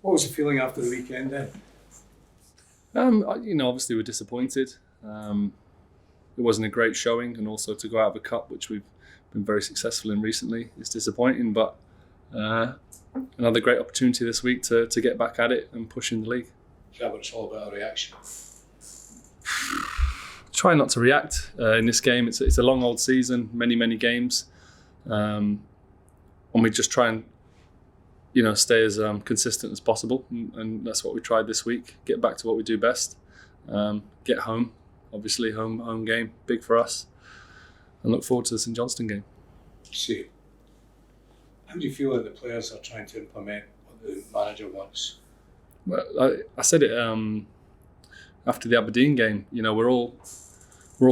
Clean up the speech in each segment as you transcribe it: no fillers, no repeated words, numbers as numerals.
What was the feeling after the weekend then? Obviously we're disappointed. It wasn't a great showing, and also to go out of a cup, which we've been very successful in recently, is disappointing. But another great opportunity this week to get back at it and push in the league. Is that what it's all about, a reaction? Try not to react in this game. It's a long old season, many games, and we just try and stay as consistent as possible, and that's what we tried this week. Get back to what we do best. Get home. Obviously, home game, big for us, and look forward to the St Johnstone game. See, how do you feel that the players are trying to implement what the manager wants? Well, I said it after the Aberdeen game. We're all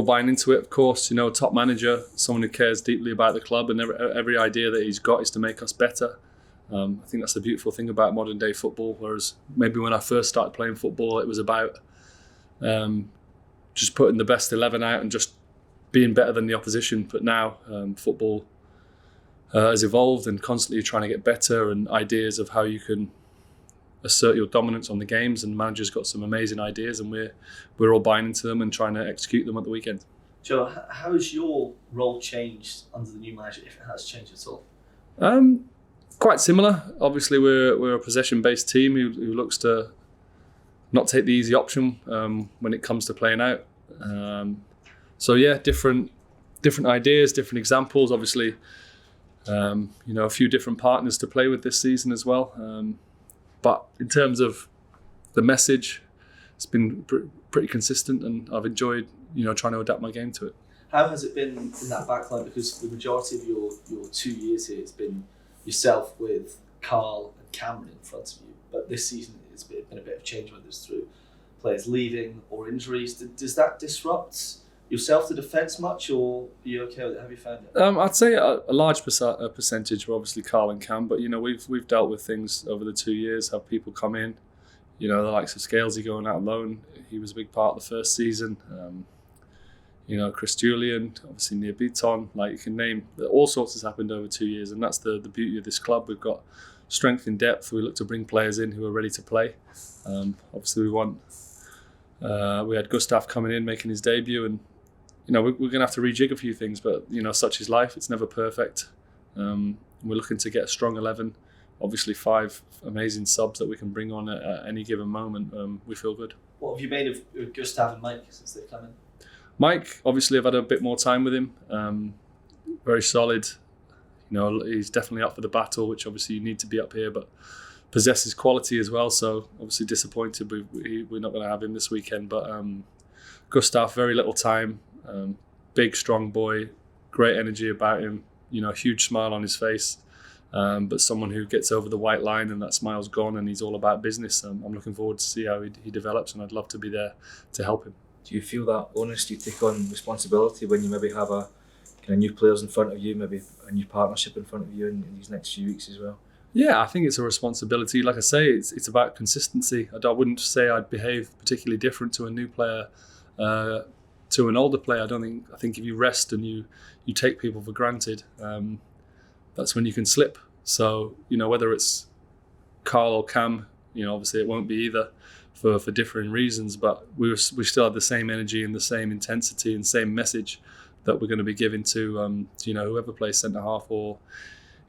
buying into it. Of course, top manager, someone who cares deeply about the club, and every idea that he's got is to make us better. I think that's the beautiful thing about modern day football. Whereas maybe when I first started playing football, it was about just putting the best 11 out and just being better than the opposition. But now football has evolved and constantly trying to get better, and ideas of how you can assert your dominance on the games. And the manager's got some amazing ideas, and we're all buying into them and trying to execute them at the weekend. Joe, how has your role changed under the new manager, if it has changed at all? Quite similar. Obviously, we're a possession-based team who looks to not take the easy option when it comes to playing out. Different ideas, different examples. Obviously, a few different partners to play with this season as well. But in terms of the message, it's been pretty consistent, and I've enjoyed trying to adapt my game to it. How has it been in that backline? Because the majority of your 2 years here, it's been yourself with Carl and Cameron in front of you. But this season, it's been a bit of change, whether it's through players leaving or injuries. Does that disrupt yourself, the defence, much, or are you okay with it? Have you found it? I'd say a large percentage were obviously Carl and Cam, but we've dealt with things over the 2 years. Have people come in, the likes of Scalesy going out on loan. He was a big part of the first season. Chris Julian, obviously Near Beaton, you can name, all sorts has happened over 2 years, and that's the beauty of this club. We've got strength in depth. We look to bring players in who are ready to play. Obviously we had Gustav coming in, making his debut, and we're going to have to rejig a few things, but such is life. It's never perfect. We're looking to get a strong 11. Obviously 5 amazing subs that we can bring on at any given moment. We feel good. What have you made of Gustav and Mike since they've come in? Mike, obviously I've had a bit more time with him. Very solid. He's definitely up for the battle, which obviously you need to be up here, but possesses quality as well. So obviously disappointed we're not going to have him this weekend. But Gustav, very little time. Big, strong boy, great energy about him. A huge smile on his face. But someone who gets over the white line and that smile's gone, and he's all about business. I'm looking forward to see how he develops, and I'd love to be there to help him. Do you feel that onus? Do you take on responsibility when you maybe have a kind of new players in front of you, maybe a new partnership in front of you in these next few weeks as well? Yeah, I think it's a responsibility. Like I say, it's about consistency. I wouldn't say I'd behave particularly different to a new player to an older player. I think if you rest and you take people for granted, that's when you can slip. So whether it's Carl or Cam, obviously it won't be either for differing reasons, but we still have the same energy and the same intensity and same message that we're going to be giving to whoever plays centre half or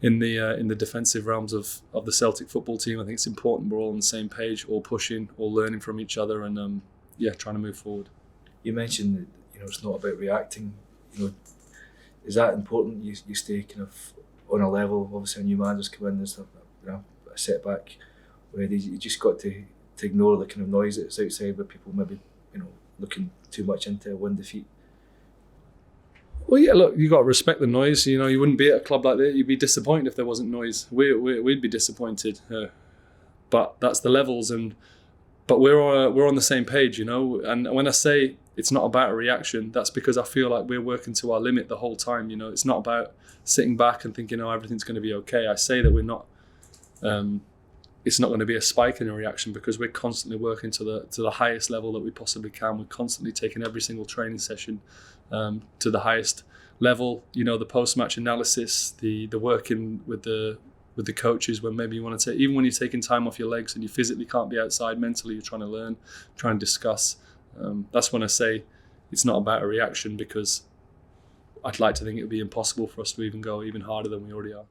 in the defensive realms of the Celtic football team. I think it's important we're all on the same page, all pushing, all learning from each other, and trying to move forward. You mentioned that it's not about reacting. Is that important? You stay kind of on a level. Obviously, a new manager's come in. There's a setback where you just got to ignore the kind of noise that's outside, where people maybe looking too much into one defeat. Well, yeah, look, you got to respect the noise. You wouldn't be at a club like that. You'd be disappointed if there wasn't noise. We'd be disappointed, but that's the levels. But we're on the same page, And when I say it's not about a reaction, that's because I feel like we're working to our limit the whole time. It's not about sitting back and thinking, everything's going to be okay. I say that we're not. It's not going to be a spike in a reaction because we're constantly working to the highest level that we possibly can. We're constantly taking every single training session to the highest level. The post-match analysis, the working with the with the coaches when maybe you want to take, even when you're taking time off your legs and you physically can't be outside, mentally you're trying to learn, try and discuss. That's when I say it's not about a reaction, because I'd like to think it would be impossible for us to even go even harder than we already are.